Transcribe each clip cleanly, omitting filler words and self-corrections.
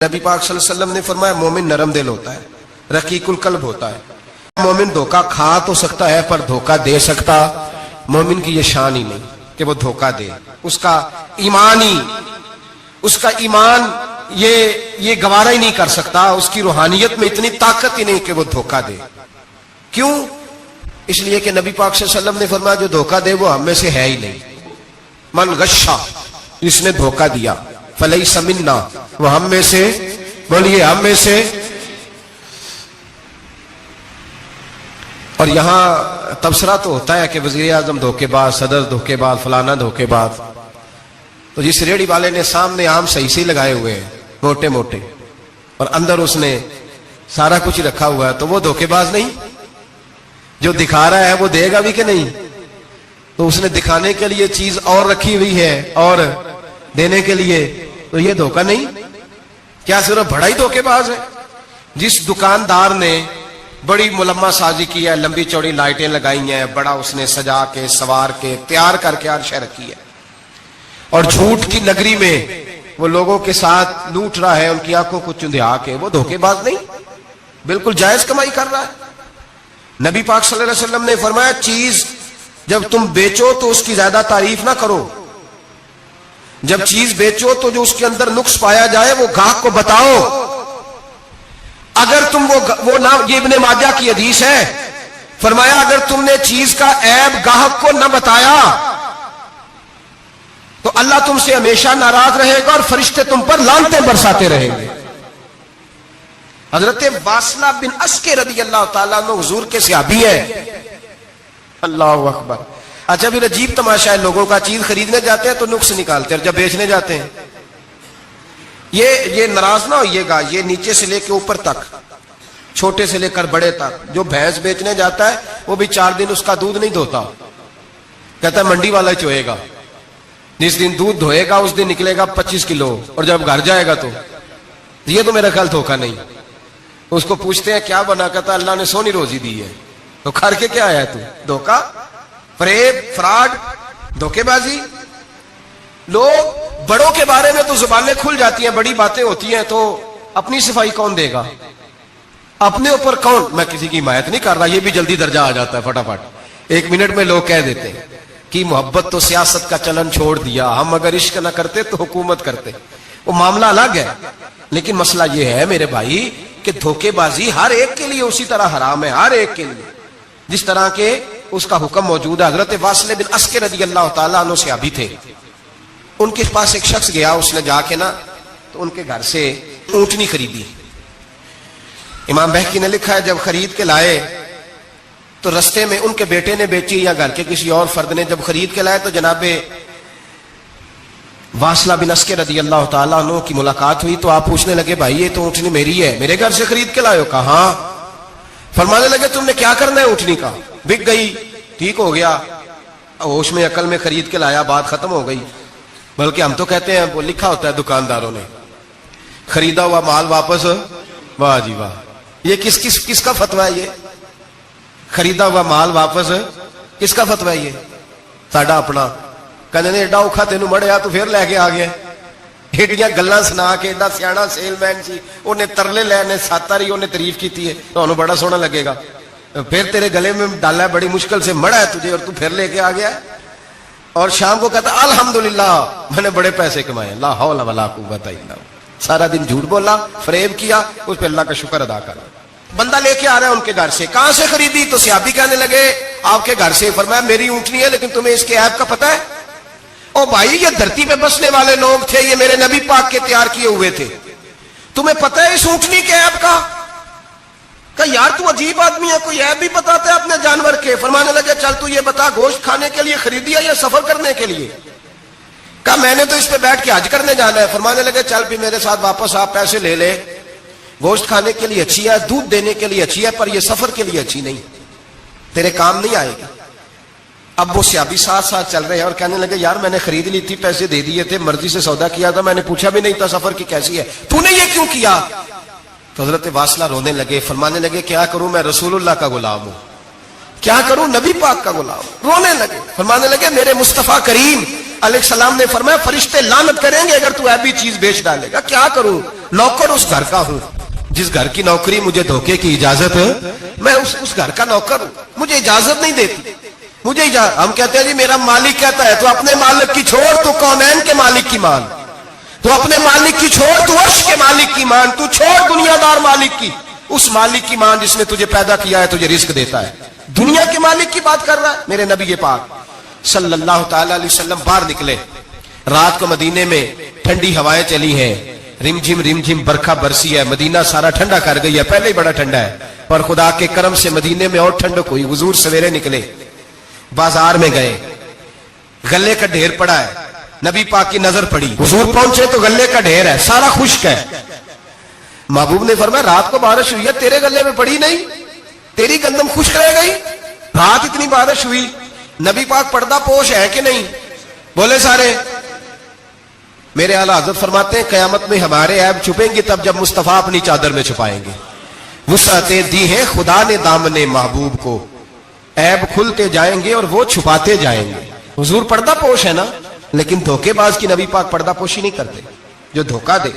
نبی پاک صلی اللہ علیہ وسلم نے فرمایا مومن نرم دل ہوتا ہے، رقیق القلب ہوتا ہے. مومن دھوکہ کھا تو سکتا ہے پر دھوکہ دے سکتا مومن کی یہ شان ہی نہیں کہ وہ دھوکہ دے. اس کا ایمان یہ گوارا ہی نہیں کر سکتا. اس کی روحانیت میں اتنی طاقت ہی نہیں کہ وہ دھوکہ دے. کیوں؟ اس لیے کہ نبی پاک صلی اللہ علیہ وسلم نے فرمایا جو دھوکہ دے وہ ہم میں سے ہے ہی نہیں. من غشا، جس نے دھوکہ دیا، فلیس منا، وہ ہم میں سے، بولیے ہم میں سے. اور یہاں تبصرہ تو ہوتا ہے کہ وزیر اعظم دھوکے باز، صدر دھوکے باز، فلانا دھوکے باز. تو جس ریڑھی والے نے سامنے آم صحیح سے لگائے ہوئے ہیں موٹے موٹے اور اندر اس نے سارا کچھ رکھا ہوا ہے، تو وہ دھوکے باز نہیں؟ جو دکھا رہا ہے وہ دے گا بھی کہ نہیں؟ تو اس نے دکھانے کے لیے چیز اور رکھی ہوئی ہے اور دینے کے لیے، تو یہ دھوکہ نہیں؟ کیا صرف بڑا ہی دھوکے باز ہے؟ جس دکاندار نے بڑی ملمہ سازی کی ہے، لمبی چوڑی لائٹیں لگائی ہیں، بڑا اس نے سجا کے سوار کے تیار کر کے ہر شے رکھی ہے، اور جھوٹ کی نگری میں وہ لوگوں کے ساتھ لوٹ رہا ہے ان کی آنکھوں کو چندھیا کے، وہ دھوکے باز نہیں؟ بالکل جائز کمائی کر رہا ہے. نبی پاک صلی اللہ علیہ وسلم نے فرمایا چیز جب تم بیچو تو اس کی زیادہ تعریف نہ کرو. جب چیز بیچو تو جو اس کے اندر نقص پایا جائے وہ گاہک کو بتاؤ. اگر تم وہ نہ، یہ ابن ماجہ کی حدیث ہے، فرمایا اگر تم نے چیز کا عیب گاہک کو نہ بتایا تو اللہ تم سے ہمیشہ ناراض رہے گا اور فرشتے تم پر لعنتیں برساتے رہیں گے. حضرت واصلہ بن اسکے رضی اللہ تعالیٰ عنہ حضور کے صحابی ہیں. اللہ اکبر. اچھا پھر عجیب تماشا ہے، لوگوں کا چیز خریدنے جاتے ہیں تو نقص نکالتے ہیں، اور جب بیچنے جاتے ہیں یہ ناراض نہ ہوئیے گا، یہ نیچے سے لے کے اوپر تک، چھوٹے سے لے کر بڑے تک، جو بھینس بیچنے جاتا ہے وہ بھی 4 دن اس کا دودھ نہیں دھوتا، کہتا ہے منڈی والا ہی چوئے گا. جس دن دودھ دھوئے گا اس دن نکلے گا 25 کلو، اور جب گھر جائے گا تو یہ تو میرا خیال دھوکہ نہیں. اس کو پوچھتے ہیں کیا بنا، کہتا اللہ نے سونی روزی دی ہے. تو کر کے کیا آیا تو؟ دھوکہ، فریب، فراڈ، دھوکے بازی. لوگ بڑوں کے بارے میں تو زبانیں کھل جاتی ہیں، بڑی باتیں ہوتی ہیں، تو اپنی صفائی کون دے گا؟ اپنے اوپر کون؟ میں کسی کی حمایت نہیں کر رہا، یہ بھی جلدی درجہ آ جاتا ہے فٹافٹ. 1 منٹ میں لوگ کہہ دیتے ہیں کہ محبت تو سیاست کا چلن چھوڑ دیا، ہم اگر عشق نہ کرتے تو حکومت کرتے. وہ معاملہ الگ ہے، لیکن مسئلہ یہ ہے میرے بھائی کہ دھوکے بازی ہر ایک کے لیے اسی طرح حرام ہے، ہر ایک کے لیے جس طرح کے اس کا حکم موجود ہے. حضرت واصلہ بن اسکے رضی اللہ تعالیٰ عنہ صحابی تھے. ان کے پاس ایک شخص گیا، اس نے جا کے نا تو ان کے گھر سے اونٹنی خریدی. امام بہقی نے لکھا ہے جب خرید کے لائے تو رستے میں ان کے بیٹے نے بیچی یا گھر کے کسی اور فرد نے جب خرید کے لائے تو جناب واصلہ بن اسکے رضی اللہ تعالیٰ عنہ کی ملاقات ہوئی. تو آپ پوچھنے لگے بھائی یہ تو اونٹنی میری ہے، میرے گھر سے خرید کے لائے ہو؟ کہا ہاں. فرمانے لگے تم نے کیا کرنا ہے اونٹنی کا؟ بک گئی، ٹھیک ہو گیا، ہوش میں عقل میں خرید کے لایا، بات ختم ہو گئی. بلکہ ہم تو کہتے ہیں وہ لکھا ہوتا ہے دکانداروں نے خریدا ہوا مال واپس. واہ جی واہ، یہ کس کا فتویٰ ہے؟ یہ خریدا ہوا مال واپس کس کا فتویٰ ہے؟ یہ ساڈا اپنا. کہنے نے ایڈا اوکھا تینوں مڑیا تو پھر لے کے آ گیا. ایڈیاں گلاں سنا کے، ایڈا سیاڑا سیل مین سی، انہیں ترلے لینے 7 واری انہیں تعریف کی ہے، تو انہوں بڑا سونا لگے گا. پھر تیرے گلے میں ڈالا ہے، بڑی مشکل سے مڑا ہے تجھے، اور تو پھر لے کے آ گیا. اور شام کو کہتا الحمدللہ میں نے بڑے پیسے کمائے، لا حول ولا قوت الا باللہ. سارا دن جھوٹ بولا، فریب کیا، اس پہ اللہ کا شکر ادا کرا. بندہ لے کے آ رہا ہے ان کے گھر سے. کہاں سے خریدی؟ تو صحابی کہنے لگے آپ کے گھر سے. فرمایا میری اونٹنی ہے لیکن تمہیں اس کے عیب کا پتہ ہے؟ او بھائی یہ دھرتی پہ بسنے والے لوگ تھے، یہ میرے نبی پاک کے تیار کیے ہوئے تھے، تمہیں پتہ ہے اس اونٹنی کے عیب کا؟ کہ یار تو عجیب آدمی ہے، کوئی عیب بھی بتاتا ہے اپنے جانور کے. فرمانے لگے چل تو یہ بتا گوشت کھانے کے لیے خریدی ہے یا سفر کرنے کے لیے؟ کہا میں نے تو اس پہ بیٹھ کے حج کرنے جانا ہے. فرمانے لگے چل بھی میرے ساتھ واپس آپ پیسے لے لے، گوشت کھانے کے لیے اچھی ہے، دودھ دینے کے لیے اچھی ہے، پر یہ سفر کے لیے اچھی نہیں، تیرے کام نہیں آئے گی. اب وہ صحابی ساتھ ساتھ چل رہے ہیں اور کہنے لگے یار میں نے خرید لی تھی، پیسے دے دیے تھے، مرضی سے سودا کیا تھا، میں نے پوچھا بھی نہیں تھا سفر کی کیسی ہے، تو نے یہ کیوں کیا؟ تو حضرت واصلہ رونے لگے. فرمانے لگے کیا کروں، میں رسول اللہ کا غلام ہوں، کیا کروں، نبی پاک کا غلام. رونے لگے. فرمانے لگے میرے مصطفیٰ کریم علیہ السلام نے فرمایا فرشتے لعنت کریں گے اگر تو ایبی چیز بیچ ڈالے گا. کیا کروں, نوکر اس گھر کا ہوں, جس گھر کی نوکری مجھے دھوکے کی اجازت ہے, میں اس گھر کا نوکر ہوں, مجھے اجازت نہیں دیتی. ہم کہتے ہیں جی میرا مالک کہتا ہے, تو اپنے مالک کی چھوڑ, تو کونین کے مالک کی مان, تو اپنے مالک کی چھوڑ, تو عرش کے مالک کی مان, تو چھوڑ دنیا دار مالک کی, اس مالک کی مان جس نے تجھے پیدا کیا ہے, تجھے رزق دیتا ہے. دنیا کے مالک کی بات کر رہا ہے. میرے نبی پاک صلی اللہ تعالی علیہ وسلم باہر نکلے, رات کو مدینے میں ٹھنڈی ہوائیں چلی ہیں, رم جھم برکھا برسی ہے, مدینہ سارا ٹھنڈا کر گئی ہے, پہلے ہی بڑا ٹھنڈا ہے, پر خدا کے کرم سے مدینے میں اور ٹھنڈک ہوئی. حضور سویرے نکلے, بازار میں گئے, غلے کا ڈھیر پڑا ہے, نبی پاک کی نظر پڑی, حضور پہنچے تو غلے کا ڈھیر ہے, سارا خشک ہے. محبوب نے فرمایا رات کو بارش ہوئی ہے, تیرے غلے میں پڑی نہیں, تیری گندم خشک رہ گئی, رات اتنی بارش ہوئی. نبی پاک پردہ پوش ہے کہ نہیں؟ بولے سارے. میرے اعلیٰ حضرت فرماتے ہیں قیامت میں ہمارے عیب چھپیں گے تب جب مصطفیٰ اپنی چادر میں چھپائیں گے. وسعتیں دی ہیں خدا نے دامن محبوب کو, عیب کھلتے جائیں گے اور وہ چھپاتے جائیں گے. حضور پردہ پوش ہے نا, لیکن دھوکے باز کی نبی پاک پردہ پوشی نہیں کرتے, جو دھوکہ دے.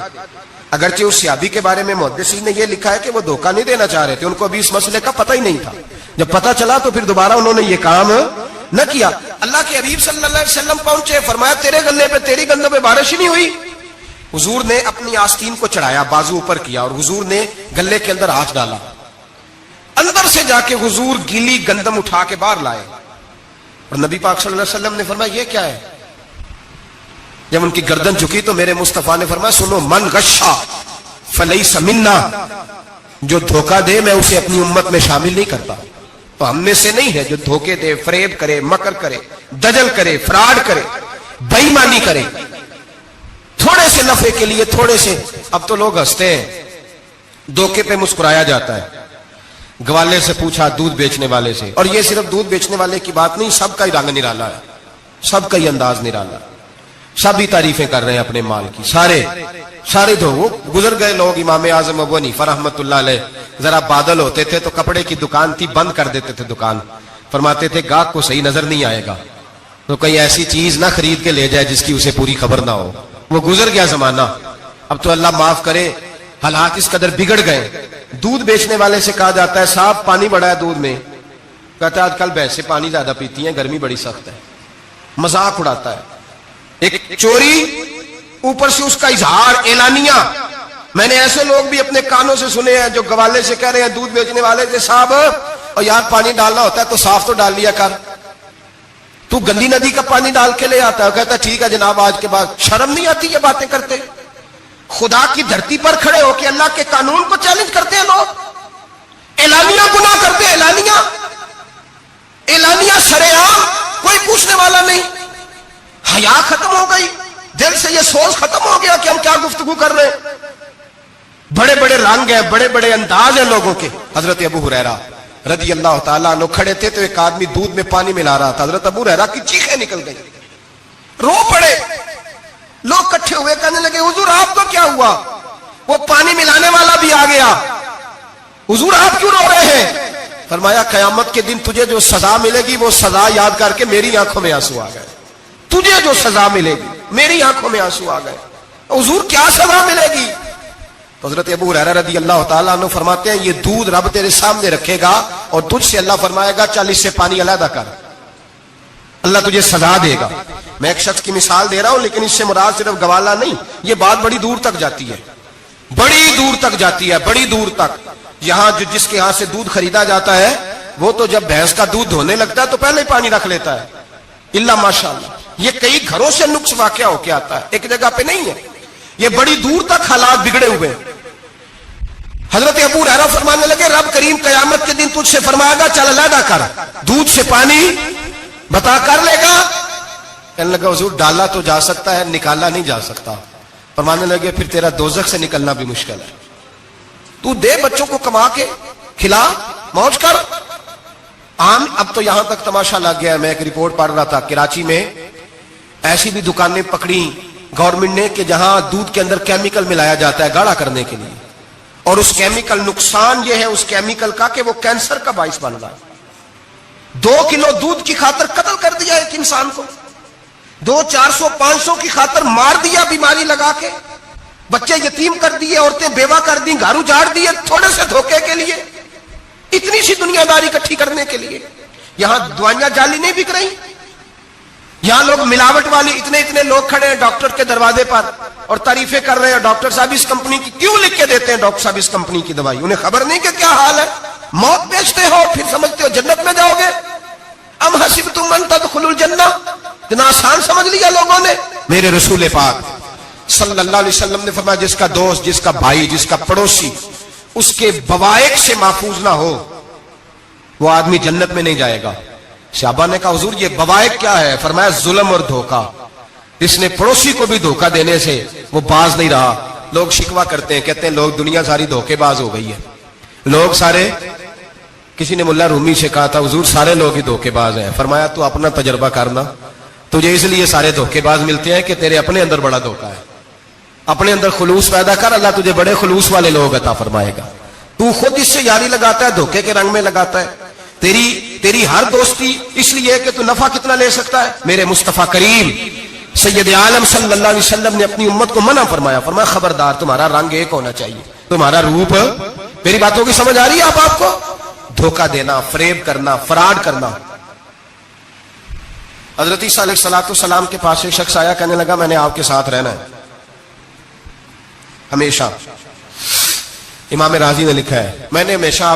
اگرچہ اس صحابی کے بارے میں محدثین نے یہ لکھا ہے کہ وہ دھوکہ نہیں دینا چاہ رہے تھے, ان کو ابھی اس مسئلے کا پتہ ہی نہیں تھا. جب پتہ چلا تو پھر دوبارہ انہوں نے یہ کام نہ کیا. اللہ کے حبیب صلی اللہ علیہ وسلم پہنچے, فرمایا تیرے گلے پہ, تیری گندم پہ بارش ہی نہیں ہوئی. حضور نے اپنی آستین کو چڑھایا, بازو اوپر کیا, اور حضور نے گلے کے اندر ہاتھ ڈالا. اندر سے جا کے حضور گیلی گندم اٹھا کے باہر لائے, اور نبی پاک صلی اللہ علیہ وسلم نے فرمایا یہ کیا ہے؟ جب ان کی گردن جھکی تو میرے مصطفیٰ نے فرمایا سنو, من غشا فلیس منا, جو دھوکہ دے میں اسے اپنی امت میں شامل نہیں کرتا. تو ہم میں سے نہیں ہے جو دھوکے دے, فریب کرے, مکر کرے, دجل کرے, فراڈ کرے, بے ایمانی کرے, تھوڑے سے نفع کے لیے, تھوڑے سے. اب تو لوگ ہنستے ہیں, دھوکے پہ مسکرایا جاتا ہے. گوالے سے پوچھا, دودھ بیچنے والے سے, اور یہ صرف دودھ بیچنے والے کی بات نہیں, سب کا ہی رنگ نرالا ہے, سب کا ہی انداز نرالا, سب ہی تعریفیں کر رہے ہیں اپنے مال کی. سارے دھو گزر گئے لوگ. امام اعظم ابو حنیفہ رحمۃ اللہ علیہ, ذرا بادل ہوتے تھے تو کپڑے کی دکان تھی, بند کر دیتے تھے دکان, فرماتے تھے گاہک کو صحیح نظر نہیں آئے گا تو کہیں ایسی چیز نہ خرید کے لے جائے جس کی اسے پوری خبر نہ ہو. وہ گزر گیا زمانہ. اب تو اللہ معاف کرے, حالات اس قدر بگڑ گئے. دودھ بیچنے والے سے کہا جاتا ہے صاحب پانی بڑا ہے دودھ میں, کہتا ہے آج کل بھینسیں پانی زیادہ پیتی ہیں, گرمی بڑی سخت ہے. مذاق اڑاتا ہے. ایک چوری, اوپر سے اس کا اظہار اعلانیہ. میں نے ایسے لوگ بھی اپنے کانوں سے سنے ہیں جو گوالے سے کہہ رہے ہیں, دودھ بیچنے والے سے, صاحب اور یار پانی ڈالنا ہوتا ہے تو صاف تو ڈال لیا کر, تو گندی ندی کا پانی ڈال کے لے آتا ہے. کہتا ہے ٹھیک ہے جناب, آج کے بعد شرم نہیں آتی یہ باتیں کرتے؟ خدا کی دھرتی پر کھڑے ہو کے اللہ کے قانون کو چیلنج کرتے ہیں لوگ, اعلانیہ گناہ کرتے ہیں, اعلانیہ سرعام, کوئی پوچھنے والا نہیں. حیا ختم ہو گئی, دل سے یہ سوچ ختم ہو گیا کہ ہم کیا گفتگو کر رہے ہیں. بڑے بڑے رنگ ہیں, بڑے بڑے انداز ہیں لوگوں کے. حضرت ابو ہریرہ رضی اللہ تعالیٰ عنہ کھڑے تھے تو ایک آدمی دودھ میں پانی ملا رہا تھا. حضرت ابو ہریرہ کی چیخیں نکل گئی, رو پڑے. لوگ کٹھے ہوئے کہنے لگے حضور آپ کو کیا ہوا؟ وہ پانی ملانے والا بھی آ گیا. حضور آپ کیوں رو رہے ہیں؟ فرمایا قیامت کے دن تجھے جو سزا ملے گی وہ سزا یاد کر کے میری آنکھوں میں آنسو آ گئے. تجھے جو سزا ملے گی میری آنکھوں میں آنسو آ گئے. حضور کیا سزا ملے گی؟ حضرت ابو ہریرہ رضی اللہ تعالیٰ عنہ فرماتے ہیں یہ دودھ رب تیرے سامنے رکھے گا اور تجھ سے اللہ فرمائے گا چل اس سے پانی علیحدہ کر, اللہ تجھے سزا دے گا. میں ایک شخص کی مثال دے رہا ہوں, لیکن اس سے مراد صرف گوالہ نہیں, یہ بات بڑی دور تک جاتی ہے, بڑی دور تک جاتی ہے, بڑی دور تک. یہاں جو جس کے ہاں سے دودھ خریدا جاتا ہے وہ تو جب بھینس کا دودھ دھونے لگتا ہے تو پہلے ہی پانی رکھ لیتا ہے, اللہ ماشاءاللہ. یہ کئی گھروں سے نقص واقعہ ہو کے آتا ہے, ایک جگہ پہ نہیں ہے. یہ بڑی دور تک حالات بگڑے ہوئے. حضرت ابو ہریرہ فرمانے لگے رب کریم قیامت کے دن تجھ سے فرمائے گا چل علیحدہ کر, دودھ سے پانی بتا کر لے گا. کہنے لگا حضور ڈالا تو جا سکتا ہے, نکالا نہیں جا سکتا. فرمانے لگے پھر تیرا دوزخ سے نکلنا بھی مشکل ہے. تو دے بچوں کو کما کے کھلا, موج کر. عام اب تو یہاں تک تماشا لگ گیا. میں ایک رپورٹ پڑھ رہا تھا, کراچی میں ایسی بھی دکانیں پکڑی گورنمنٹ نے کہ جہاں دودھ کے اندر کیمیکل ملایا جاتا ہے گاڑھا کرنے کے لیے, اور اس کیمیکل, نقصان یہ ہے اس کیمیکل کا کہ وہ کینسر کا باعث بن رہا ہے. 2 کلو دودھ کی خاطر قتل کر دیا ایک انسان کو. 200-400-500 کی خاطر مار دیا بیماری لگا کے, بچے یتیم کر دیے, عورتیں بیوہ کر دی, گھر اجاڑ دیے تھوڑے سے دھوکے کے لیے, اتنی سی دنیا داری اکٹھی کرنے کے لیے. یہاں دوائیاں جعلی نہیں بک رہی, یہاں لوگ ملاوٹ والی اتنے لوگ کھڑے ہیں ڈاکٹر کے دروازے پر اور تعریفیں کر رہے ہیں, ڈاکٹر صاحب اس کمپنی کی کیوں لکھ کے دیتے ہیں, ڈاکٹر صاحب اس کمپنی کی دوائی, انہیں خبر نہیں کہ کیا حال ہے. موت بیچتے ہو پھر سمجھتے ہو جنت میں جاؤ گے. ام حسبتم ان تدخلوا الجنہ, اتنا آسان سمجھ لیا لوگوں نے. میرے رسول پاک صلی اللہ علیہ وسلم نے فرمایا جس کا دوست, جس کا بھائی, جس کا پڑوسی اس کے بوائق سے محفوظ نہ ہو وہ آدمی جنت میں نہیں جائے گا. صحابہ نے کہا حضور یہ بوائق کیا ہے؟ فرمایا ظلم اور دھوکہ. اس نے پڑوسی کو بھی دھوکہ دینے سے وہ باز نہیں رہا. لوگ شکوہ کرتے ہیں, کہتے ہیں لوگ دنیا ساری دھوکے باز ہو گئی ہے, لوگ سارے. کسی نے ملا رومی سے کہا تھا حضور سارے لوگ ہی دھوکے باز ہیں. فرمایا تو اپنا تجربہ کرنا, تجھے اس لیے سارے دھوکے باز ملتے ہیں کہ تیرے اپنے اندر بڑا دھوکہ ہے. اپنے اندر خلوص پیدا کر, اللہ تجھے بڑے خلوص والے لوگ عطا فرمائے گا. تو خود اس سے یاری لگاتا ہے, دھوکے کے رنگ میں لگاتا ہے. تیری ہر دوستی اس لیے کہ تو نفع کتنا لے سکتا ہے. میرے مصطفیٰ کریم سید عالم صلی اللہ علیہ وسلم نے اپنی امت کو منع فرمایا, فرمایا خبردار تمہارا رنگ ایک ہونا چاہیے, تمہارا روپ. میری باتوں کی سمجھ آ رہی ہے آپ کو؟ دھوکہ دینا, فریب کرنا, فراڈ کرنا. حضرت عیسیٰ علیہ السلام کے پاس ایک شخص آیا, کہنے لگا میں نے آپ کے ساتھ رہنا ہے ہمیشہ. امام راضی نے لکھا ہے میں نے ہمیشہ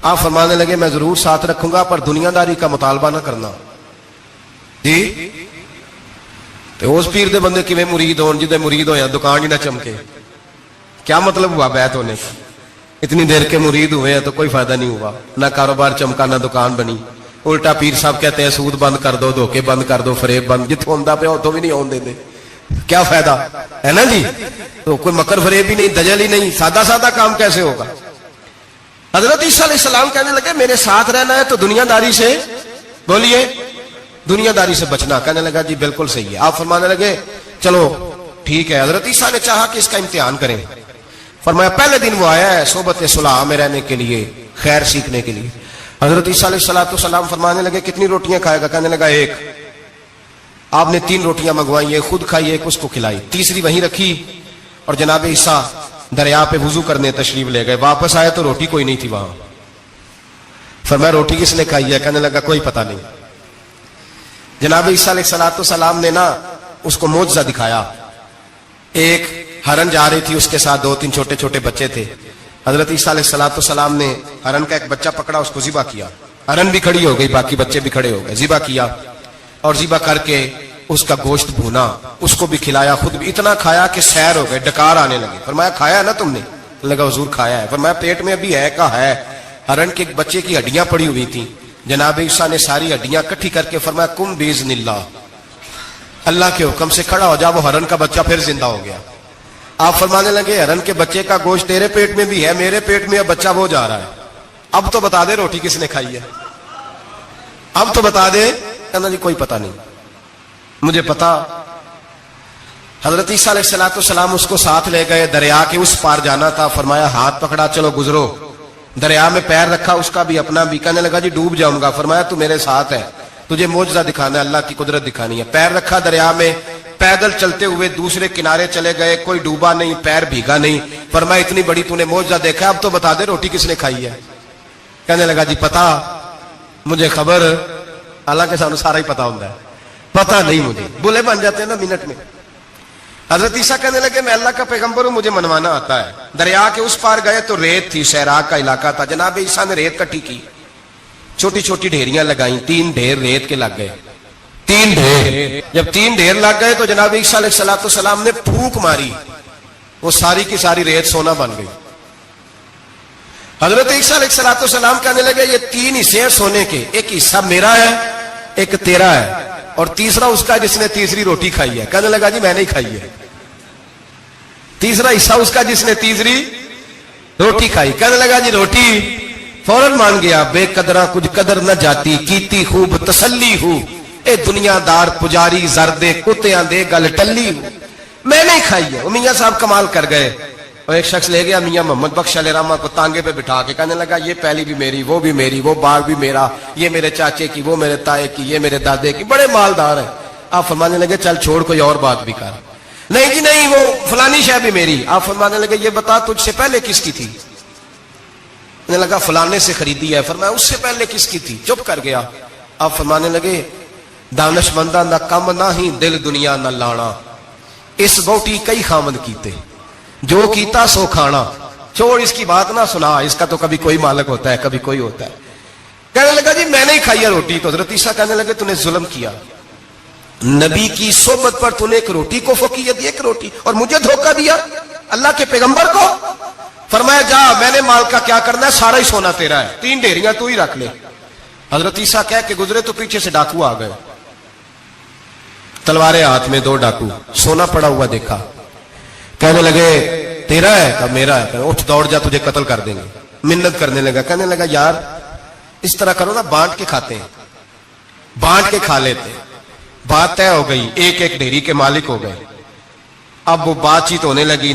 آپ فرمانے لگے میں ضرور ساتھ رکھوں گا پر دنیا داری کا مطالبہ نہ کرنا. جی تو اس پیر دے بندے کیویں مرید ہون جدے مرید ہویا دکان ہی نہ چمکے, کیا مطلب ہوا بیعت ہونے کا؟ اتنی دیر کے مرید ہوئے ہیں تو کوئی فائدہ نہیں ہوا, نہ کاروبار چمکا نہ دکان بنی. الٹا پیر صاحب کہتے ہیں سود بند کر دو, دھوکے بند کر دو, فریب بند, جتوں ہوندا پیا اتوں بھی نہیں ہون دے, کیا فائدہ ہے نا جی. تو کوئی مکر فریب ہی نہیں, دجل ہی نہیں, سادہ کام کیسے ہوگا. حضرت عیسیٰ علیہ السلام کہنے لگے میرے ساتھ رہنا ہے تو دنیا داری سے, بولیے, دنیا داری سے بچنا. کہنے لگا جی بالکل صحیح ہے. آپ فرمانے لگے چلو ٹھیک ہے. حضرت عیسیٰ نے چاہا کہ اس کا امتحان کریں. فرمایا پہلے دن وہ آیا ہے صحبت صلح میں رہنے کے لیے, خیر سیکھنے کے لیے. حضرت عیسیٰ علیہ السلام فرمانے لگے کتنی روٹیاں کھائے گا؟ کہنے لگا ایک. آپ نے 3 روٹیاں منگوائی, ایک خود کھائی, ایک اس کو کھلائی, تیسری وہیں رکھی اور جناب عیسیٰ دریا پہ وضو کرنے تشریف لے گئے. واپس آئے تو روٹی کوئی نہیں تھی وہاں. فرمایا روٹی کس نے کھائی ہے؟ کہنے لگا کوئی پتہ نہیں. جناب عیسیٰ علیہ السلام نے نا اس کو معجزہ دکھایا. ایک ہرن جا رہی تھی, اس کے ساتھ 2-3 چھوٹے چھوٹے بچے تھے. حضرت عیسیٰ علیہ السلام نے ہرن کا ایک بچہ پکڑا, اس کو ذبح کیا. ہرن بھی کھڑی ہو گئی, باقی بچے بھی کھڑے ہو گئے. ذبح کیا اور ذبح کر کے اس کا گوشت بھونا, اس کو بھی کھلایا, خود بھی اتنا کھایا کہ سیر ہو گئے, ڈکار آنے لگے. فرمایا کھایا نا تم نے؟ لگا حضور کھایا ہے. فرمایا پیٹ میں ابھی ہے کا ہے. ہرن کے بچے کی ہڈیاں پڑی ہوئی تھیں. جناب عیسیٰ نے ساری ہڈیاں اکٹھی کر کے فرمایا کم باذن اللہ, اللہ کے حکم سے کھڑا ہو جا. وہ ہرن کا بچہ پھر زندہ ہو گیا. آپ فرمانے لگے ہرن کے بچے کا گوشت تیرے پیٹ میں بھی ہے, میرے پیٹ میں بچہ وہ جا رہا ہے. اب تو بتا دے روٹی کس نے کھائی ہے, اب تو بتا دے. کہنا جی کوئی پتہ نہیں, مجھے پتا. حضرت عیسیٰ علیہ السلام اس کو ساتھ لے گئے, دریا کے اس پار جانا تھا. فرمایا ہاتھ پکڑا چلو گزرو. دریا میں پیر رکھا, اس کا بھی اپنا بھی. کہنے لگا جی ڈوب جاؤں گا. فرمایا تو میرے ساتھ ہے, تجھے معجزہ دکھانا ہے, اللہ کی قدرت دکھانی ہے. پیر رکھا دریا میں, پیدل چلتے ہوئے دوسرے کنارے چلے گئے, کوئی ڈوبا نہیں, پیر بھیگا نہیں. فرمایا اتنی بڑی تو نے معجزہ دیکھا, اب تو بتا دے روٹی کس نے کھائی ہے. کہنے لگا جی پتا, مجھے خبر, حالانکہ سانو سارا ہی پتا ہوتا ہے, پتا نہیں مجھے. بولے بن جاتے ہیں نا منٹ میں. حضرت عیسیٰ کہنے لگے میں اللہ کا پیغمبر ہوں, مجھے منوانا آتا ہے. دریا کے اس پار گئے تو ریت تھی, صحرا کا علاقہ تھا. جناب عیسیٰ نے ریت کٹھی کی, چھوٹی چھوٹی ڈھیریاں لگائیں. 3 ڈھیر ریت کے لگ گئے, 3 ڈھیر. جب 3 ڈھیر لگ گئے تو جناب عیسیٰ علیہ السلام نے پھونک ماری, وہ ساری کی ساری ریت سونا بن گئی. حضرت عیسیٰ علیہ السلام کہنے لگے یہ 3 حصے ہیں سونے کے, ایک حصہ میرا ہے, ایک تیرا ہے, اور تیسرا اس کا جس نے تیسری روٹی کھائی ہے. کہنے لگا جی میں نہیں کھائی ہے. تیسرا حصہ اس کا جس نے تیسری روٹی کھائی. کہنے لگا جی روٹی. فوراً مان گیا, بے قدرہ کچھ قدر نہ جاتی, کیتی خوب تسلی ہو, اے دنیا دار پجاری زردے کتیاں دے گل ٹلی ہو, میں نہیں کھائی ہے. میاں صاحب کمال کر گئے, اور ایک شخص لے گیا میاں محمد بخش علیہ رحمہ کو تانگے پہ بٹھا کے. کہنے لگا یہ پہلی بھی میری, وہ بھی میری, وہ باغ بھی میرا, یہ میرے چاچے کی, وہ میرے تائے کی, یہ میرے دادے کی, بڑے مالدار ہیں. آپ فرمانے لگے چل چھوڑ کوئی اور بات بھی کر. نہیں جی نہیں، وہ فلانی شے بھی میری. آپ فرمانے لگے یہ بتا تجھ سے پہلے کس کی تھی؟ انہیں لگا فلانے سے خریدی ہے. فرمایا اس سے پہلے کس کی تھی؟ چپ کر گیا. آپ فرمانے لگے دانش مندہ نہ کم نہ ہی دل دنیا نہ لانا، اس بوٹی کئی خامد کیتے، جو کیتا سو کھانا. چھوڑ اس کی بات نہ سنا، اس کا تو کبھی کوئی مالک ہوتا ہے کبھی کوئی ہوتا ہے. کہنے لگا جی میں نہیں کھائی ہے روٹی. تو حضرت عیسیٰ کہنے لگے تو نے ظلم کیا، نبی کی صحبت پر تو نے ایک روٹی کو فقیت دی، ایک روٹی، اور مجھے دھوکہ دیا اللہ کے پیغمبر کو. فرمایا جا میں نے مال کا کیا کرنا ہے، سارا ہی سونا تیرا ہے، 3 ڈھیریاں تو ہی رکھ لے. حضرت عیسیٰ کہہ کے گزرے تو پیچھے سے ڈاکو آ گئے، تلواریں ہاتھ میں 2 ڈاکو، سونا پڑا ہوا دیکھا. کہنے لگے تیرا ہے؟ کہا میرا ہے. کہا اٹھ دوڑ جا تجھے قتل کر دیں گے. منت کرنے لگا. کہنے لگا یار اس طرح کرو نا، بانٹ کے کھاتے ہیں، بانٹ کے کھا لیتے. بات طے ہو گئی، ایک ایک ڈھیری کے مالک ہو گئے. اب وہ بات چیت ہونے لگی،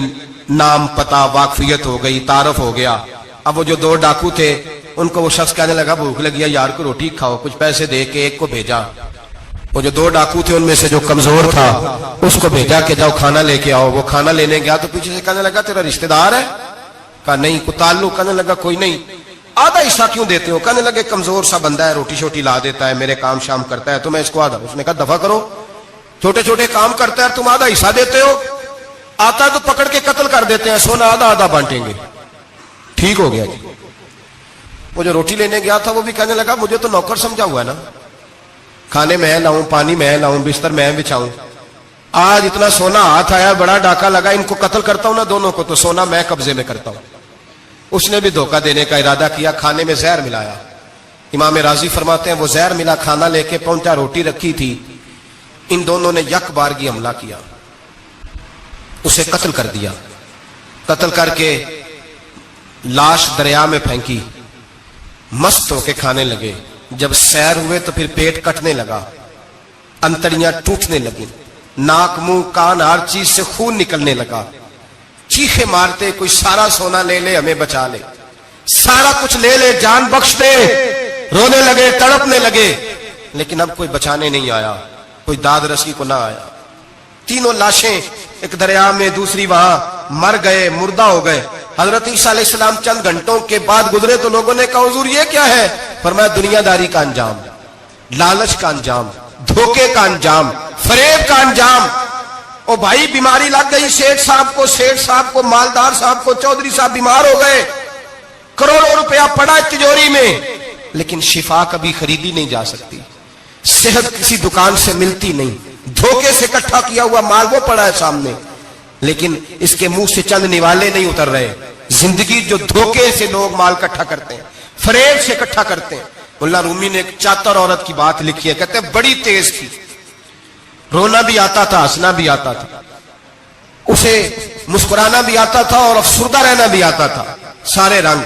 نام پتہ واقفیت ہو گئی، تعارف ہو گیا. اب وہ جو 2 ڈاکو تھے ان کو وہ شخص کہنے لگا بھوک لگی ہے یار کو روٹی کھاؤ، کچھ پیسے دے کے ایک کو بھیجا. وہ جو 2 ڈاکو تھے ان میں سے جو کمزور تھا اس کو بھیجا کہ جاؤ کھانا لے کے آؤ. وہ کھانا لینے گیا تو پیچھے سے کہنے لگا تیرا رشتہ دار ہے؟ کہا نہیں. کوئی تعلق؟ کہنے لگا کوئی نہیں. آدھا حصہ کیوں دیتے ہو؟ کہنے لگے کمزور سا بندہ ہے، روٹی شوٹی لا دیتا ہے، میرے کام شام کرتا ہے، تو میں اس کو آدھا. اس نے کہا دفع کرو، چھوٹے چھوٹے کام کرتا ہے تم آدھا حصہ دیتے ہو، آتا تو پکڑ کے قتل کر دیتے ہیں، سونا آدھا آدھا بانٹیں گے. ٹھیک ہو گیا جی. وہ جو روٹی لینے گیا تھا وہ بھی کہنے لگا مجھے تو نوکر سمجھا ہوا ہے نا، کھانے میں لاؤں، پانی میں لاؤں، بستر میں بچھاؤں. آج اتنا سونا ہاتھ آیا، بڑا ڈاکہ لگا، ان کو قتل کرتا ہوں نا دونوں کو، تو سونا میں قبضے میں کرتا ہوں. اس نے بھی دھوکہ دینے کا ارادہ کیا، کھانے میں زہر ملایا. امام راضی فرماتے ہیں وہ زہر ملا کھانا لے کے پہنچا، روٹی رکھی تھی، ان دونوں نے یک بارگی حملہ کیا، اسے قتل کر دیا. قتل کر کے لاش دریا میں پھینکی، مست ہو کے کھانے لگے. جب سیر ہوئے تو پھر پیٹ کٹنے لگا، انتڑیاں ٹوٹنے لگی، ناک منہ کان ہر چیز سے خون نکلنے لگا. چیخے مارتے کوئی سارا سونا لے لے ہمیں بچا لے، سارا کچھ لے لے جان بخش دے. رونے لگے، تڑپنے لگے، لیکن اب کوئی بچانے نہیں آیا، کوئی داد رسی کو نہ آیا. 3 لاشیں ایک دریا میں، دوسری وہاں، مر گئے، مردہ ہو گئے. حضرت عیسیٰ علیہ السلام چند گھنٹوں کے بعد گزرے تو لوگوں نے کہا حضور یہ کیا ہے؟ فرمایا دنیا داری کا انجام، لالچ کا انجام، دھوکے کا انجام، فریب کا انجام. او بھائی بیماری لگ گئی شیخ صاحب کو، مالدار صاحب کو، چودھری صاحب بیمار ہو گئے، کروڑوں روپیہ پڑا تجوری میں، لیکن شفا کبھی خریدی نہیں جا سکتی، صحت کسی دکان سے ملتی نہیں. دھوکے سے اکٹھا کیا ہوا مال وہ پڑا ہے سامنے، لیکن اس کے منہ سے چند نوالے نہیں اتر رہے. زندگی جو دھوکے سے لوگ مال اکٹھا کرتے ہیں، فریب سے اکٹھا کرتے ہیں. ملا رومی نے ایک چاتر عورت کی بات لکھی ہے، کہتے ہیں بڑی تیز تھی، رونا بھی آتا تھا، ہنسنا بھی آتا تھا، اسے مسکرانا بھی آتا تھا اور افسردہ رہنا بھی آتا تھا، سارے رنگ.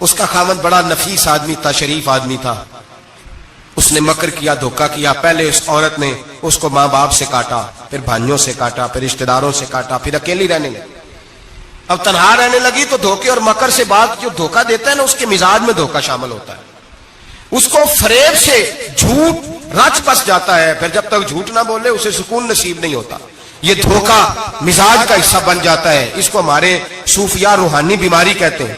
اس کا خاوند بڑا نفیس آدمی تھا، شریف آدمی تھا. اس نے مکر کیا، دھوکہ کیا. پہلے اس عورت نے اس کو ماں باپ سے کاٹا، پھر بھائیوں سے کاٹا، پھر رشتہ داروں سے کاٹا، پھر اکیلی رہنے لگی. اب تنہا رہنے لگی تو دھوکے اور مکر سے بات، جو دھوکہ دیتا ہے نا اس کے مزاج میں دھوکہ شامل ہوتا ہے. اس کو فریب سے جھوٹ رچ بس جاتا ہے، پھر جب تک جھوٹ نہ بولے اسے سکون نصیب نہیں ہوتا. یہ دھوکہ مزاج کا حصہ بن جاتا ہے. اس کو ہمارے صوفیاء روحانی بیماری کہتے ہیں.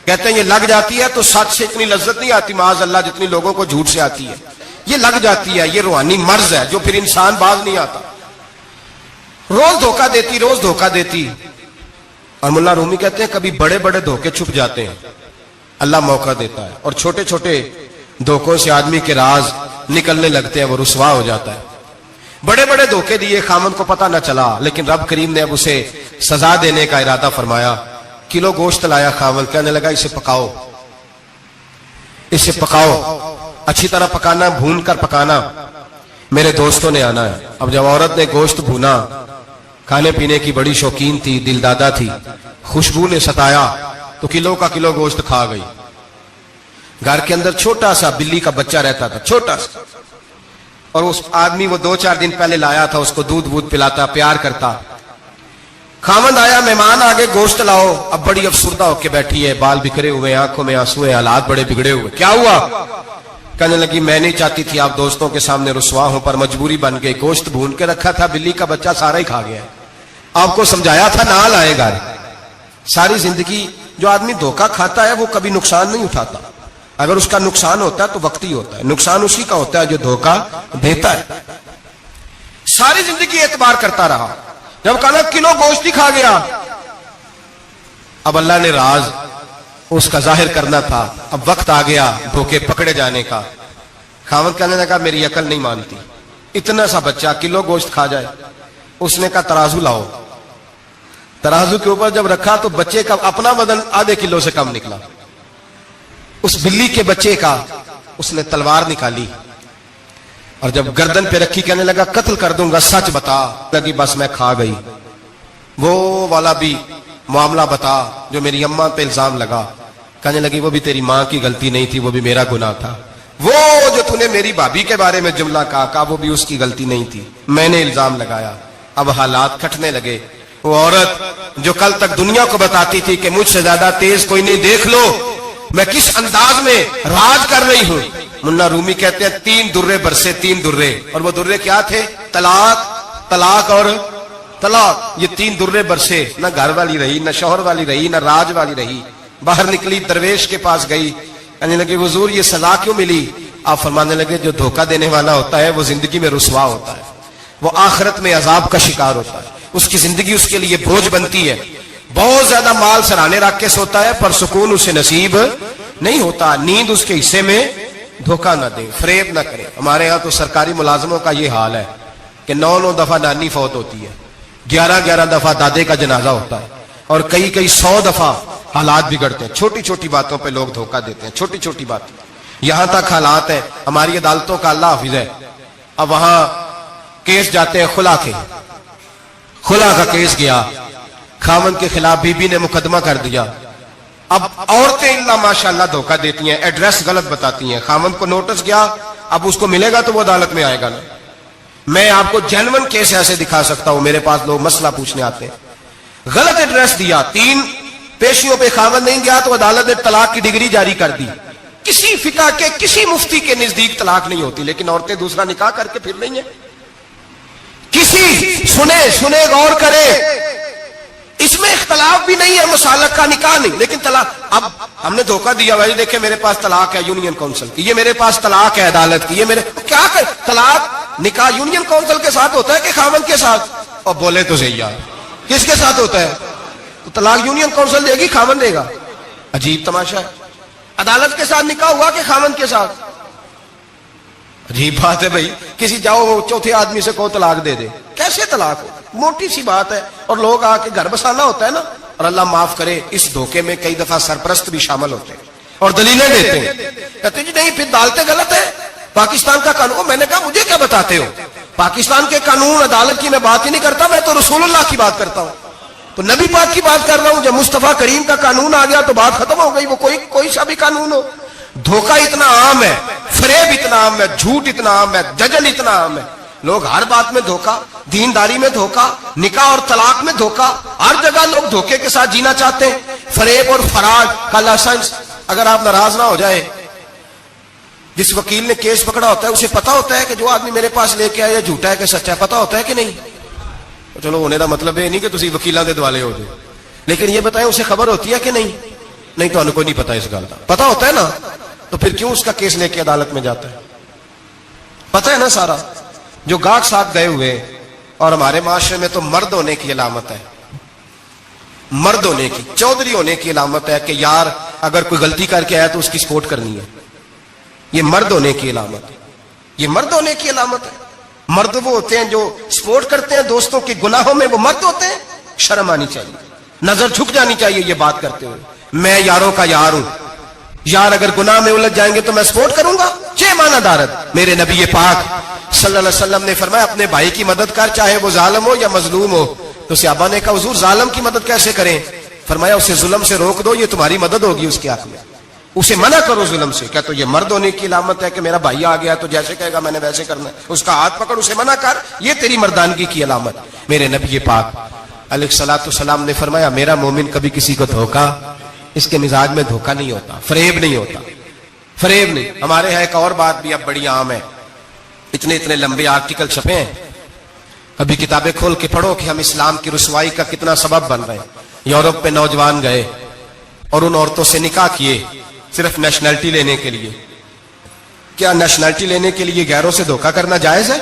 کہتے ہیں یہ لگ جاتی ہے تو سچ سے اتنی لذت نہیں آتی معاذ اللہ جتنی لوگوں کو جھوٹ سے آتی ہے. یہ لگ جاتی ہے، یہ روحانی مرض ہے جو پھر انسان باز نہیں آتا. روز دھوکہ دیتی، روز دھوکہ دیتی. اور ملا رومی کہتے ہیں کبھی بڑے بڑے دھوکے چھپ جاتے ہیں، اللہ موقع دیتا ہے، اور چھوٹے چھوٹے دھوکوں سے آدمی کے راز نکلنے لگتے ہیں، وہ رسوا ہو جاتا ہے. بڑے بڑے دھوکے دیے، خامن کو پتہ نہ چلا، لیکن رب کریم نے اب اسے سزا دینے کا ارادہ فرمایا. کلو گوشت لایا خامن، کہنے لگا اسے پکاؤ، اسے پکاؤ، اچھی طرح پکانا، بھون کر پکانا، میرے دوستوں نے آنا ہے. اب جب عورت نے گوشت بھونا، کھانے پینے کی بڑی شوقین تھی، دل دادا تھی، خوشبو نے ستایا تو کلو کا کلو گوشت کھا گئی. گھر کے اندر چھوٹا سا بلی کا بچہ رہتا تھا، چھوٹا سا، اور اس آدمی وہ 2-4 دن پہلے لایا تھا، اس کو دودھ وودھ پلاتا، پیار کرتا. خامند آیا، مہمان آگے، گوشت لاؤ. اب بڑی افسردہ ہو کے بیٹھی ہے، بال بکھرے ہوئے، آنکھوں میں آنسو ہیں، حالات بڑے بگڑے ہوئے. کیا ہوا؟ کہنے لگی میں نہیں چاہتی تھی آپ دوستوں کے سامنے رسوا ہوں، پر مجبوری بن گئی، گوشت بھون کے رکھا تھا، بلی کا بچہ سارا ہی کھا گیا، آپ کو سمجھایا تھا نہ لائے گا۔ ساری زندگی جو آدمی دھوکہ کھاتا ہے وہ کبھی نقصان نہیں اٹھاتا، اگر اس کا نقصان ہوتا ہے تو وقتی ہوتا ہے، نقصان اسی کا ہوتا ہے جو دھوکہ دیتا ہے۔ ساری زندگی اعتبار کرتا رہا، جب کہا کلو گوشت ہی کھا گیا، اب اللہ نے راز اس کا ظاہر کرنا تھا، اب وقت آ گیا دھوکے پکڑے جانے کا۔ خاوند کہنے لگا میری عقل نہیں مانتی، اتنا سا بچہ کلو گوشت کھا جائے۔ اس نے کہا ترازو لاؤ، ترازو کے اوپر جب رکھا تو بچے کا اپنا وزن آدھے کلو سے کم نکلا، اس بلی کے بچے کا اس نے تلوار نکالی اور جب گردن پہ رکھی کہنے لگا قتل کر دوں گا، سچ بتا۔ لگی بس میں کھا گئی، وہ والا بھی معاملہ بتا جو میری اماں پہ الزام لگا۔ کہنے لگی وہ بھی تیری ماں کی غلطی نہیں تھی، وہ بھی میرا گناہ تھا، وہ جو تو نے میری بھابھی کے بارے میں جملہ کہا وہ بھی اس کی غلطی نہیں تھی، میں نے الزام لگایا۔ اب حالات کھٹنے لگے، وہ عورت جو کل تک دنیا کو بتاتی تھی کہ مجھ سے زیادہ تیز کوئی نہیں، دیکھ لو میں کس انداز میں راج کر رہی ہوں۔ منا رومی کہتے ہیں 3 درے برسے، 3 درے، اور وہ درے کیا تھے؟ طلاق، طلاق اور طلاق۔ یہ 3 درے برسے، نہ گھر والی رہی، نہ شوہر والی رہی، نہ راج والی رہی۔ باہر نکلی، درویش کے پاس گئی، کہنے لگے حضور یہ سزا کیوں ملی؟ آپ فرمانے لگے جو دھوکہ دینے والا ہوتا ہے وہ زندگی میں رسوا ہوتا ہے، وہ آخرت میں عذاب کا شکار ہوتا ہے، اس کی زندگی اس کے لیے بوجھ بنتی ہے، بہت زیادہ مال سرانے رکھ کے سوتا ہے پر سکون اسے نصیب نہیں ہوتا، نیند اس کے حصے میں دھوکہ نہ دے، فریب نہ کرے۔ ہمارے ہاں تو سرکاری ملازموں کا یہ حال ہے کہ 9 دفعہ نانی فوت ہوتی ہے، 11 دفعہ دادے کا جنازہ ہوتا ہے، اور کئی 100 دفعہ حالات بگڑتے ہیں، چھوٹی چھوٹی باتوں پہ لوگ دھوکہ دیتے ہیں، چھوٹی چھوٹی بات، یہاں تک حالات ہیں ہماری عدالتوں کا اللہ حافظ ہے، اب وہاں کیس جاتے ہیں خلا کے، خلا کا کیس گیا، خاوند کے خلاف بی بی نے مقدمہ کر دیا، اب عورتیں اللہ ماشاءاللہ دھوکہ دیتی ہیں، ایڈریس غلط بتاتی ہیں، خاوند کو نوٹس گیا، اب اس کو ملے گا تو وہ عدالت میں آئے گا نا۔ میں آپ کو جینون کیس ایسے دکھا سکتا ہوں، میرے پاس لوگ مسئلہ پوچھنے آتے ہیں، غلط ایڈریس دیا، 3 پیشیوں پہ خاوند نہیں گیا تو عدالت نے طلاق کی ڈگری جاری کر دی۔ کسی فقہ کے کسی مفتی کے نزدیک طلاق نہیں ہوتی، لیکن عورتیں دوسرا نکاح کر کے پھر رہی ہیں۔ کسی سنے غور کرے، اس میں اختلاف بھی نہیں ہے، مسالک کا نکاح نہیں، لیکن طلاق۔ اب ہم نے دھوکہ دیا، بھائی دیکھیں میرے پاس طلاق ہے یونین کونسل کی، یہ میرے پاس طلاق ہے عدالت کی، یہ میرے کیا کر طلاق نکاح یونین کونسل کے ساتھ ہوتا ہے کہ خاوند کے ساتھ؟ اور بولے تو صحیح یار، کس کے ساتھ ہوتا ہے؟ تو طلاق یونین کونسل دے گی، خاوند دے گا؟ عجیب تماشا ہے، عدالت کے ساتھ نکاح ہوا کہ خاوند کے ساتھ؟ عجیب بات ہے بھائی، کسی جاؤ چوتھے آدمی سے کو طلاق دے دے، کیسے طلاق ہو؟ موٹی سی بات ہے، اور لوگ آ کے گھر بسانا ہوتا ہے نا، اور اللہ معاف کرے اس دھوکے میں کئی دفعہ سرپرست بھی شامل ہوتے ہیں اور دلیلیں دیتے ہیں، کہتے ہیں جی نہیں پھر دالتیں غلط ہے، پاکستان کا قانون۔ میں نے کہا مجھے کیا بتاتے ہو، پاکستان کے قانون عدالت کی میں بات ہی نہیں کرتا، میں تو رسول اللہ کی بات کرتا ہوں، تو نبی پاک کی بات کر رہا ہوں۔ جب مصطفیٰ کریم کا قانون آ گیا تو بات ختم ہو گئی، وہ کوئی سا بھی قانون ہو۔ دھوکہ اتنا عام ہے، فریب اتنا عام ہے، جھوٹ اتنا عام ہے، دجل اتنا عام ہے، لوگ ہر بات میں دھوکہ، دینداری میں دھوکہ، نکاح اور طلاق میں دھوکہ، ہر جگہ لوگ دھوکے کے ساتھ جینا چاہتے ہیں۔ فریب اور فراڈ کا لائسنس، اگر آپ ناراض نہ ہو جائے، جس وکیل نے کیس پکڑا ہوتا ہے اسے پتا ہوتا ہے کہ جو آدمی میرے پاس لے کے آیا جھوٹا ہے کہ سچا ہے، پتا ہوتا ہے کہ نہیں؟ چلو ہونے کا مطلب یہ نہیں کہ تسی وکیلاں دے دوالے ہو جائے، لیکن یہ بتائیں اسے خبر ہوتی ہے کہ نہیں؟ نہیں تو کوئی نہیں پتا اس گل کا، پتا ہوتا ہے نا، تو پھر کیوں اس کا کیس لے کے عدالت میں جاتا ہے؟ پتا ہے نا سارا۔ جو گاہک ساتھ گئے ہوئے، اور ہمارے معاشرے میں تو مرد ہونے کی علامت ہے، مرد ہونے کی، چودھری ہونے کی علامت ہے کہ یار اگر کوئی غلطی کر کے آیا تو اس کی سپورٹ کرنی ہے، یہ مرد ہونے کی علامت ہے، یہ مرد ہونے کی علامت ہے۔ مرد وہ ہوتے ہیں جو سپورٹ کرتے ہیں دوستوں کے گناہوں میں، وہ مرد ہوتے ہیں۔ شرم آنی چاہیے، نظر جھک جانی چاہیے یہ بات کرتے ہوئے، میں یاروں کا یار ہوں، یار اگر گناہ میں الجھ جائیں گے تو میں سپورٹ کروں گا؟ چھ معنی دارت۔ میرے نبی پاک صلی اللہ علیہ وسلم نے فرمایا اپنے بھائی کی مدد کر، چاہے وہ ظالم ہو یا مظلوم ہو۔ تو صحابہ نے کہا حضور ظالم کی مدد کیسے کریں؟ فرمایا اسے ظلم سے روک دو، یہ تمہاری مدد ہوگی اس کے حق میں، اسے منع کرو ظلم سے۔ کیا تو یہ مرد ہونے کی علامت ہے کہ میرا بھائی آ گیا تو جیسے کہے گا میں نے ویسے کرنا ہے، اس کا ہاتھ پکڑ اسے منع کر، یہ تیری مردانگی کی علامت۔ میرے نبی پاک علیہ الصلوۃ والسلام نے فرمایا میرا مومن کبھی کسی کو دھوکا، اس کے مزاج میں دھوکا نہیں ہوتا، فریب نہیں ہوتا، فریب نہیں. ہمارے یہاں ایک اور بات بھی اب بڑی عام ہے, اتنے اتنے لمبے آرٹیکل چھپے ہیں, کبھی کتابیں کھول کے پڑھو کہ ہم اسلام کی رسوائی کا کتنا سبب بن رہے ہیں. یورپ میں نوجوان گئے اور ان عورتوں سے نکاح کیے صرف نیشنلٹی لینے کے لیے. کیا نیشنلٹی لینے کے لیے غیروں سے دھوکہ کرنا جائز ہے؟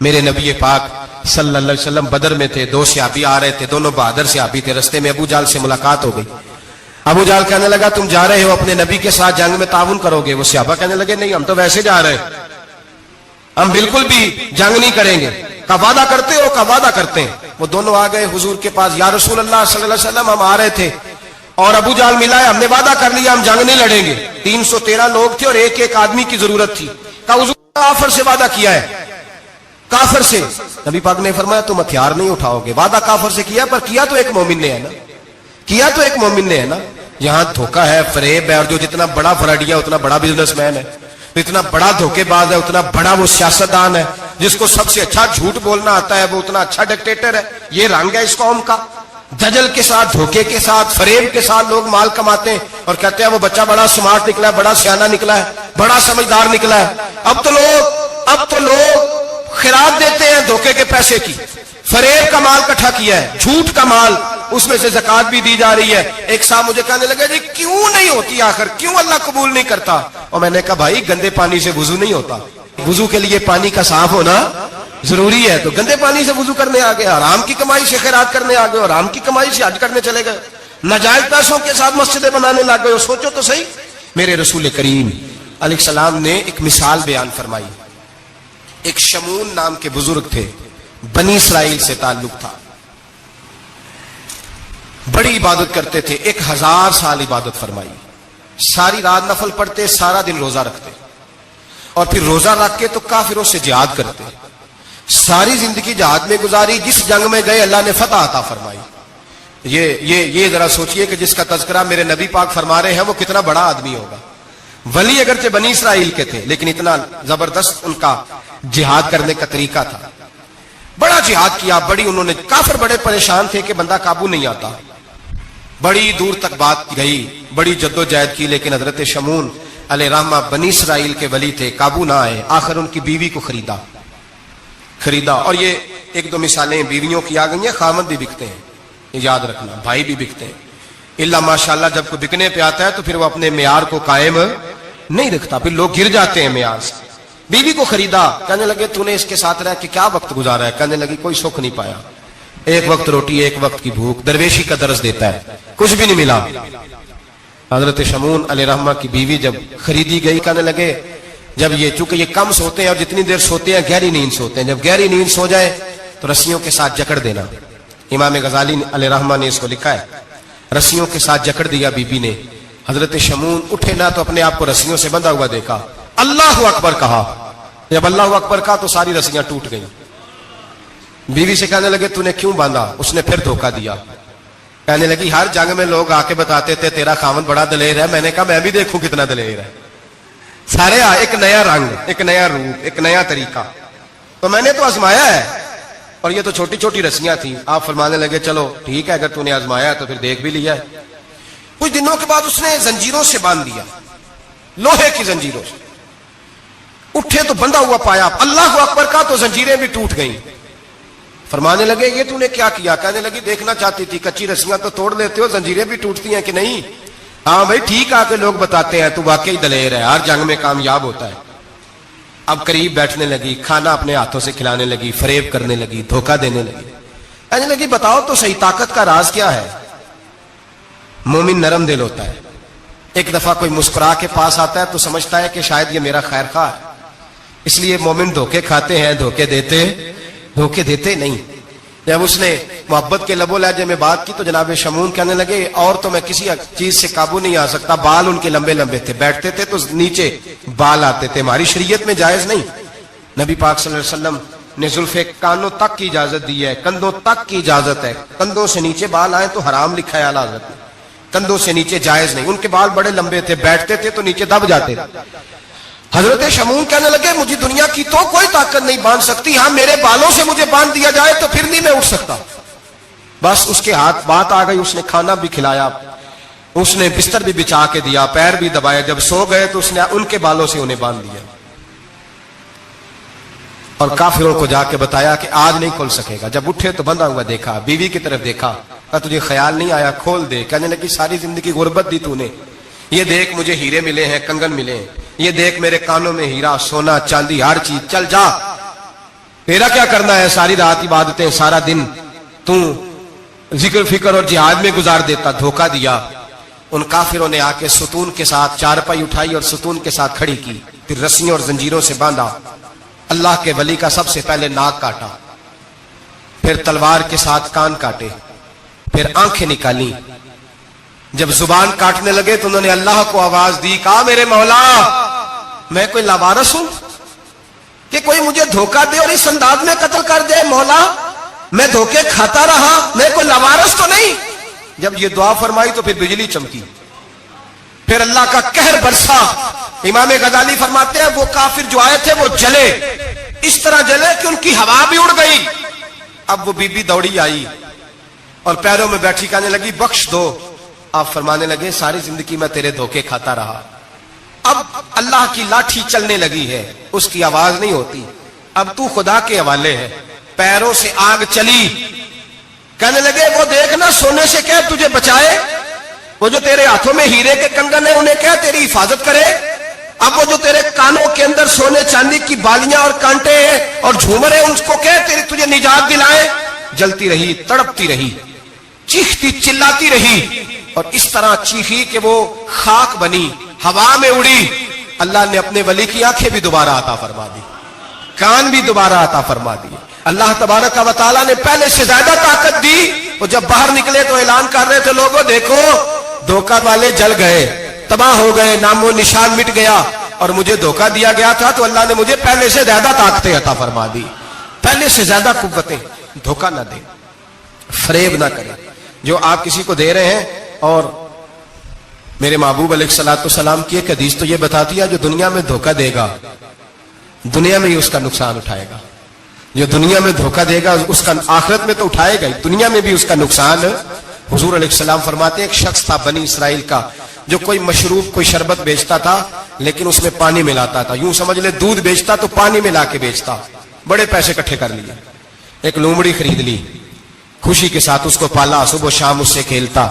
میرے نبی پاک صلی اللہ علیہ وسلم بدر میں تھے, 2 صحابی آ رہے تھے, دونوں بہادر صحابی تھے. رستے میں ابو جہل سے ملاقات ہو گئی. ابو جہل کہنے لگا تم جا رہے ہو اپنے نبی کے ساتھ جنگ میں تعاون کرو گے؟ وہ صحابہ کہنے لگے نہیں, ہم تو ویسے جا رہے ہیں, ہم بالکل بھی جنگ نہیں کریں گے. کا وعدہ کرتے ہو؟ کا وعدہ کرتے ہیں. وہ دونوں آ گئے حضور کے پاس, یا رسول اللہ صلی اللہ علیہ وسلم ہم آ رہے تھے اور ابو جہل ملا ہے, ہم نے وعدہ کر لیا ہم جنگ نہیں لڑیں گے. 313 لوگ تھے اور ایک ایک آدمی کی ضرورت تھی. کہا حضور کافر سے وعدہ کیا ہے, کافر سے. نبی پاک نے فرمایا تم ہتھیار نہیں اٹھاؤ گے. وعدہ کافر سے کیا, پر کیا تو ایک مومن نے ہے نا, کیا تو ایک مومن نے ہے نا. یہاں دھوکہ ہے, فریب ہے, اور جو جتنا بڑا فراڈیا اتنا بڑا بزنس مین ہے, اتنا بڑا دھوکے باز ہے اتنا بڑا وہ سیاستدان ہے. جس کو سب سے اچھا جھوٹ بولنا آتا ہے وہ اتنا اچھا ڈکٹیٹر ہے. یہ رنگ ہے اس قوم کا. دجل کے ساتھ, دھوکے کے ساتھ, فریب کے ساتھ لوگ مال کماتے ہیں اور کہتے ہیں وہ بچہ بڑا سمارٹ نکلا ہے, بڑا سیانہ نکلا ہے, بڑا سمجھدار نکلا ہے. اب تو لوگ خیرات دیتے ہیں دھوکے کے پیسے کی. فریب کا مال اکٹھا کیا ہے, جھوٹ کا مال, اس میں سے زکات بھی دی جا رہی ہے. ایک صاحب مجھے کہنے لگے جی کیوں نہیں ہوتی آخر, کیوں اللہ قبول نہیں کرتا؟ اور میں نے کہا بھائی گندے پانی سے وضو نہیں ہوتا, وضو کے لیے پانی کا صاف ہونا ضروری ہے. تو گندے پانی سے وضو کرنے آ گئے, حرام کی کمائی سے خیرات کرنے آ گئے, اور حرام کی کمائی سے حج کرنے چلے گئے, ناجائز پیسوں کے ساتھ مسجدیں بنانے لگ گئے. اور سوچو تو صحیح, میرے رسول کریم علیہ السلام نے ایک مثال بیان فرمائی. ایک شمون نام کے بزرگ تھے, بنی اسرائیل سے تعلق تھا, بڑی عبادت کرتے تھے, 1000 سال عبادت فرمائی, ساری رات نفل پڑھتے, سارا دن روزہ رکھتے, اور پھر روزہ رکھ کے تو کافروں سے جہاد کرتے. ساری زندگی جہاد میں گزاری, جس جنگ میں گئے اللہ نے فتح عطا فرمائی. یہ ذرا سوچئے کہ جس کا تذکرہ میرے نبی پاک فرما رہے ہیں وہ کتنا بڑا آدمی ہوگا. ولی اگرچہ بنی اسرائیل کے تھے لیکن اتنا زبردست ان کا جہاد کرنے کا طریقہ تھا. بڑا جہاد کیا, بڑی انہوں نے, کافر بڑے پریشان تھے کہ بندہ قابو نہیں آتا, بڑی دور تک بات گئی, بڑی جدوجہد کی, لیکن حضرت شمون علیہ رحمہ بنی اسرائیل کے ولی تھے, قابو نہ آئے. آخر ان کی بیوی کو خریدا. اور یہ 1-2 مثالیں بیویوں کی آ گئی ہیں, خامد بھی بکتے ہیں, یاد رکھنا, بھائی بھی بکتے ہیں. اللہ ماشاءاللہ جب کوئی بکنے پہ آتا ہے تو پھر وہ اپنے معیار کو قائم نہیں رکھتا, پھر لوگ گر جاتے ہیں معیار سے. بیوی کو خریدا, کہنے لگے تو نے اس کے ساتھ رہ کے کیا وقت گزارا ہے؟ کہنے لگی کوئی سکھ نہیں پایا, ایک وقت روٹی ایک وقت کی بھوک, درویشی کا درس دیتا ہے, کچھ بھی نہیں ملا. حضرت شمون علیہ رحمہ کی بیوی جب خریدی گئی, کہنے لگے جب یہ, چونکہ یہ کم سوتے ہیں اور جتنی دیر سوتے ہیں گہری نیند سوتے ہیں, جب گہری نیند سو جائے تو رسیوں کے ساتھ جکڑ دینا. امام غزالی علیہ رحمہ نے اس کو لکھا ہے, رسیوں کے ساتھ جکڑ دیا بیوی نے. حضرت شمون اٹھے نہ تو اپنے آپ کو رسیوں سے بندھا ہوا دیکھا, اللہ اکبر کہا, جب اللہ اکبر کہا تو ساری رسیاں ٹوٹ گئیں. بیوی سے کہنے لگے تو نے کیوں باندھا؟ اس نے پھر دھوکہ دیا. کہنے لگی ہر جنگ میں لوگ آ کے بتاتے تھے تیرا خاوند بڑا دلیر ہے, میں نے کہا میں بھی دیکھوں کتنا دلیر ہے. سارے ایک نیا رنگ, ایک نیا روپ, ایک نیا طریقہ, تو میں نے تو آزمایا ہے. اور یہ تو چھوٹی چھوٹی رسیاں تھیں. آپ فرمانے لگے چلو ٹھیک ہے, اگر تو نے آزمایا تو پھر دیکھ بھی لیا ہے. کچھ دنوں کے بعد اس نے زنجیروں سے باندھ دیا, لوہے کی زنجیروں سے. اٹھے تو بندھا ہوا پایا, اللہ اکبر کا تو زنجیریں بھی ٹوٹ گئیں. فرمانے لگے یہ تو نے کیا کیا؟ کہنے لگی دیکھنا چاہتی تھی, کچی رسیاں تو توڑ لیتے ہو, زنجیریں بھی ٹوٹتی ہیں کہ نہیں؟ ہاں بھائی ٹھیک آ کے لوگ بتاتے ہیں تو واقعی دلیر ہے, ہر جنگ میں کامیاب ہوتا ہے. اب قریب بیٹھنے لگی, کھانا اپنے ہاتھوں سے کھلانے لگی, فریب کرنے لگی, دھوکہ دینے لگی. کہنے لگی بتاؤ تو صحیح طاقت کا راز کیا ہے؟ مومن نرم دل ہوتا ہے. ایک دفعہ کوئی مسکرا کے پاس آتا ہے تو سمجھتا ہے کہ شاید یہ میرا خیر خواہ ہے, اس لیے مومن دھوکے کھاتے ہیں, دھوکے دیتے نہیں. جب اس نے محبت کے لب و لہجے میں بات کی تو جناب شمون کہنے لگے اور تو میں کسی چیز سے قابو نہیں آ سکتا. بال ان کے لمبے لمبے تھے, بیٹھتے تھے تو نیچے بال آتے تھے, ہماری شریعت میں جائز نہیں. نبی پاک صلی اللہ علیہ وسلم نے زلفے کانوں تک کی اجازت دی ہے, کندھوں تک کی اجازت ہے. کندھوں سے نیچے بال آئے تو حرام لکھا ہے اعلیٰ حضرت نے, کندھوں سے نیچے جائز نہیں. ان کے بال بڑے لمبے تھے, بیٹھتے تھے تو نیچے دب جاتے تھے. حضرت شمون کہنے لگے مجھے دنیا کی تو کوئی طاقت نہیں باندھ سکتی, ہاں میرے بالوں سے مجھے باندھ دیا جائے تو پھر نہیں میں اٹھ سکتا. بس اس کے ہاتھ بات آ گئی, اس نے کھانا بھی کھلایا, اس نے بستر بھی بچھا کے دیا, پیر بھی دبایا. جب سو گئے تو اس نے ان کے بالوں سے انہیں باندھ دیا اور کافروں کو جا کے بتایا کہ آج نہیں کھل سکے گا. جب اٹھے تو بندھا ہوا دیکھا, بیوی کی طرف دیکھا, کہا تجھے خیال نہیں آیا کھول دے؟ کہنے لگی ساری زندگی غربت دی تو نے, یہ دیکھ مجھے ہیرے ملے ہیں, کنگن ملے ہیں, یہ دیکھ میرے کانوں میں ہیرا, سونا, چاندی, ہر چیز, چل جا, تیرا کیا کرنا ہے؟ ساری رات عبادتیں, سارا دن تو ذکر فکر اور جہاد میں گزار دیتا. دھوکہ دیا. ان کافروں نے آ کے ستون کے ساتھ چارپائی اٹھائی اور ستون کے ساتھ کھڑی کی, پھر رسیوں اور زنجیروں سے باندھا. اللہ کے ولی کا سب سے پہلے ناک کاٹا, پھر تلوار کے ساتھ کان کاٹے, پھر آنکھیں نکالی. جب زبان کاٹنے لگے تو انہوں نے اللہ کو آواز دی, کہا میرے مولا میں کوئی لاوارث ہوں کہ کوئی مجھے دھوکہ دے اور اس انداز میں قتل کر دے؟ مولا میں دھوکے کھاتا رہا, میں کوئی لاوارث تو نہیں. جب یہ دعا فرمائی تو پھر بجلی چمکی, پھر اللہ کا قہر برسا. امام غزالی فرماتے ہیں وہ کافر جو آئے تھے وہ جلے, اس طرح جلے کہ ان کی ہوا بھی اڑ گئی. اب وہ بی بی دوڑی آئی اور پیروں میں بیٹھی کہنے لگی بخش دو. آپ فرمانے لگے ساری زندگی میں تیرے دھوکے کھاتا رہا, اب اللہ کی لاٹھی چلنے لگی ہے, اس کی آواز نہیں ہوتی, اب تو خدا کے حوالے ہے. پیروں سے آگ چلی. کہنے لگے وہ دیکھنا سونے سے کہہ تجھے بچائے, وہ جو تیرے ہاتھوں میں ہیرے کے کنگن ہیں انہیں کہہ تیری حفاظت کرے, اب وہ جو تیرے کانوں کے اندر سونے چاندی کی بالیاں اور کانٹے ہیں اور جھومر ہیں ان کو کہہ تجھے نجات دلائے. جلتی رہی, تڑپتی رہی, چیختی چلاتی رہی, اور اس طرح چیخی کہ وہ خاک بنی, ہوا میں اڑی. اللہ نے اپنے ولی کی آنکھیں بھی دوبارہ عطا فرما دی, کان بھی دوبارہ عطا فرما دی. اللہ تبارک و تعالیٰ نے پہلے سے زیادہ طاقت دی. وہ جب باہر نکلے تو اعلان کر رہے تھے لوگوں دیکھو دھوکہ والے جل گئے, تباہ ہو گئے, نام و نشان مٹ گیا, اور مجھے دھوکہ دیا گیا تھا تو اللہ نے مجھے پہلے سے زیادہ طاقتیں عطا فرما دی, پہلے سے زیادہ قوتیں. دھوکہ نہ دیں, فریب نہ کریں. جو آپ کسی کو دے رہے ہیں, اور میرے محبوب علیہ الصلوۃ والسلام کی ایک حدیث تو یہ بتاتی ہے جو دنیا میں دھوکہ دے گا دنیا میں ہی اس کا نقصان اٹھائے گا. جو دنیا میں دھوکہ دے گا اس کا آخرت میں تو اٹھائے گا, دنیا میں بھی اس کا نقصان. حضور علیہ السلام فرماتے ہیں ایک شخص تھا بنی اسرائیل کا جو کوئی مشروب کوئی شربت بیچتا تھا لیکن اس میں پانی ملاتا تھا. یوں سمجھ لے دودھ بیچتا تو پانی ملا کے بیچتا. بڑے پیسے اکٹھے کر لیے, ایک لومڑی خرید لی, خوشی کے ساتھ اس کو پالا, صبح شام اس سے کھیلتا.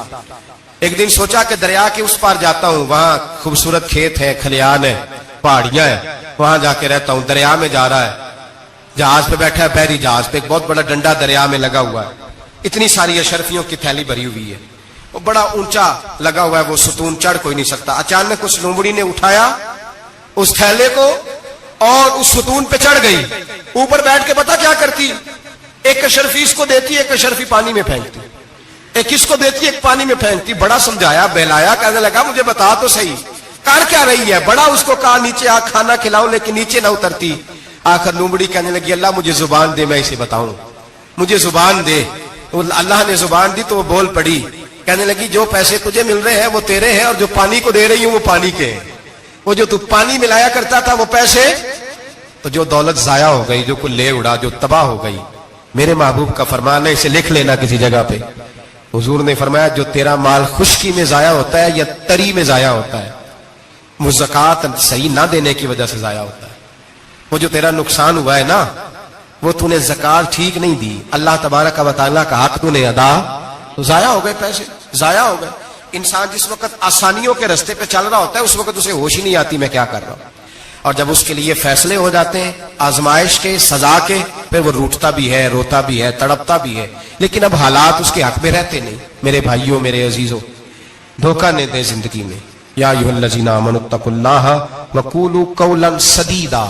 ایک دن سوچا کہ دریا کے اس پار جاتا ہوں, وہاں خوبصورت کھیت ہے, کھلیان ہے, پہاڑیاں ہیں, وہاں جا کے رہتا ہوں. دریا میں جا رہا ہے, جہاز پہ بیٹھا ہے, بحری جہاز پہ, ایک بہت بڑا ڈنڈا دریا میں لگا ہوا ہے, اتنی ساری اشرفیوں کی تھیلی بھری ہوئی ہے, وہ بڑا اونچا لگا ہوا ہے, وہ ستون چڑھ کوئی نہیں سکتا. اچانک اس لومڑی نے اٹھایا اس تھیلے کو اور اس ستون پہ چڑھ گئی. اوپر بیٹھ کے پتا کیا کرتی, ایک اشرفی اس کو دیتی, ایک اشرفی پانی میں پھینکتی, ایک اس کو دیتی, ایک پانی میں پھینکتی. بڑا سمجھایا بہلایا, کہنے لگا مجھے بتا تو صحیح کر کیا رہی ہے. بڑا اس کو کہا نیچے آ کھانا کھلاؤ, لیکن نیچے نہ اترتی. آخر لومڑی کہنے لگی اللہ مجھے زبان دے, میں اسے بتاؤں, مجھے زبان دے. اللہ نے زبان دی تو وہ بول پڑی. کہنے لگی جو پیسے تجھے مل رہے ہیں وہ تیرے ہیں, اور جو پانی کو دے رہی ہوں وہ پانی کے ہیں. وہ جو تو پانی ملایا کرتا تھا وہ پیسے, تو جو دولت ضائع ہو گئی, جو کوئی لے اڑا, جو تباہ ہو گئی. میرے محبوب کا فرمان ہے, اسے لکھ لینا کسی جگہ پہ. حضور نے فرمایا جو تیرا مال خشکی میں ضائع ہوتا ہے یا تری میں ضائع ہوتا ہے, وہ زکوٰۃ صحیح نہ دینے کی وجہ سے ضائع ہوتا ہے. وہ جو تیرا نقصان ہوا ہے نا, وہ تو نے زکوٰۃ ٹھیک نہیں دی, اللہ تبارک و تعالیٰ کا حق تو نے ادا, تو ضائع ہو گئے, پیسے ضائع ہو گئے. انسان جس وقت آسانیوں کے رستے پہ چل رہا ہوتا ہے اس وقت اسے ہوش ہی نہیں آتی میں کیا کر رہا ہوں, اور جب اس کے لیے فیصلے ہو جاتے ہیں آزمائش کے, سزا کے, پھر وہ روٹتا بھی ہے, روتا بھی ہے, تڑپتا بھی ہے, لیکن اب حالات اس کے حق میں رہتے نہیں. میرے بھائیوں, میرے عزیزوں, دھوکہ نہ دیں زندگی میں. یا ایھا الذین آمنوا اتقوا اللہ وقولوا قولا سدیدا,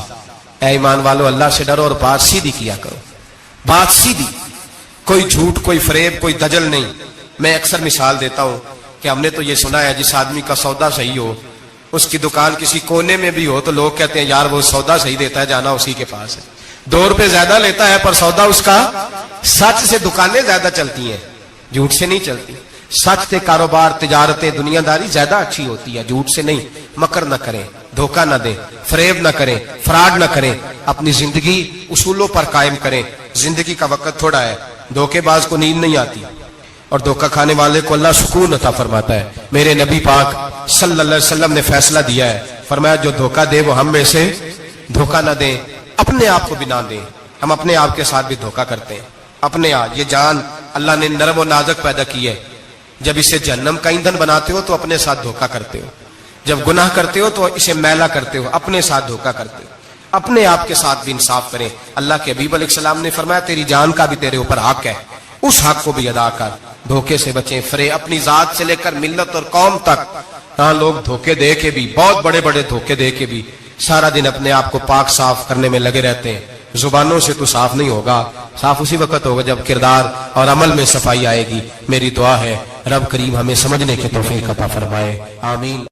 اے ایمان والو اللہ سے ڈرو اور بات سیدھی کیا کرو, بات سیدھی, کوئی جھوٹ, کوئی فریب, کوئی دجل نہیں. میں اکثر مثال دیتا ہوں کہ ہم نے تو یہ سنا ہے جس آدمی کا سودا صحیح ہو, اس کی دکان کسی کونے میں بھی ہو, تو لوگ کہتے ہیں یار وہ سودا صحیح دیتا ہے, جانا اسی کے پاس ہے. 2 روپے زیادہ لیتا ہے پر سودا اس کا سچ سے. دکانیں زیادہ چلتی ہیں, جھوٹ سے نہیں چلتی. سچ سے کاروبار, تجارتیں, دنیا داری زیادہ اچھی ہوتی ہے, جھوٹ سے نہیں. مکر نہ کریں, دھوکہ نہ دیں, فریب نہ کریں, فراڈ نہ کریں. اپنی زندگی اصولوں پر قائم کریں. زندگی کا وقت تھوڑا ہے, دھوکے باز کو نیند نہیں آتی, اور دھوکہ کھانے والے کو اللہ سکون عطا فرماتا ہے. میرے نبی پاک صلی اللہ علیہ وسلم نے فیصلہ دیا ہے، فرمایا جو دھوکہ دے وہ ہم میں سے دھوکہ نہ دیں، اپنے آپ کو بھی نہ دیں۔ ہم اپنے آپ کے ساتھ بھی دھوکہ کرتے ہیں، اپنے آپ۔ یہ جان اللہ نے نرم و نازک پیدا کی ہے، جب اسے جہنم کا ایندھن بناتے ہو تو اپنے ساتھ دھوکہ کرتے ہو، جب گناہ کرتے ہو تو اسے میلا کرتے ہو، اپنے ساتھ دھوکہ کرتے ہو۔ اپنے آپ کے ساتھ بھی انصاف کریں۔ اللہ کے حبیب علیہ السلام نے فرمایا تیری جان کا بھی تیرے اوپر حق ہے، اس حق کو بھی ادا کر۔ دھوکے سے بچیں، فرے اپنی ذات سے لے کر ملت اور قوم تک۔ ہاں لوگ دھوکے دے کے بھی، بہت بڑے بڑے دھوکے دے کے بھی سارا دن اپنے آپ کو پاک صاف کرنے میں لگے رہتے ہیں۔ زبانوں سے تو صاف نہیں ہوگا، صاف اسی وقت ہوگا جب کردار اور عمل میں صفائی آئے گی۔ میری دعا ہے رب کریم ہمیں سمجھنے کی توفیق عطا فرمائے، آمین۔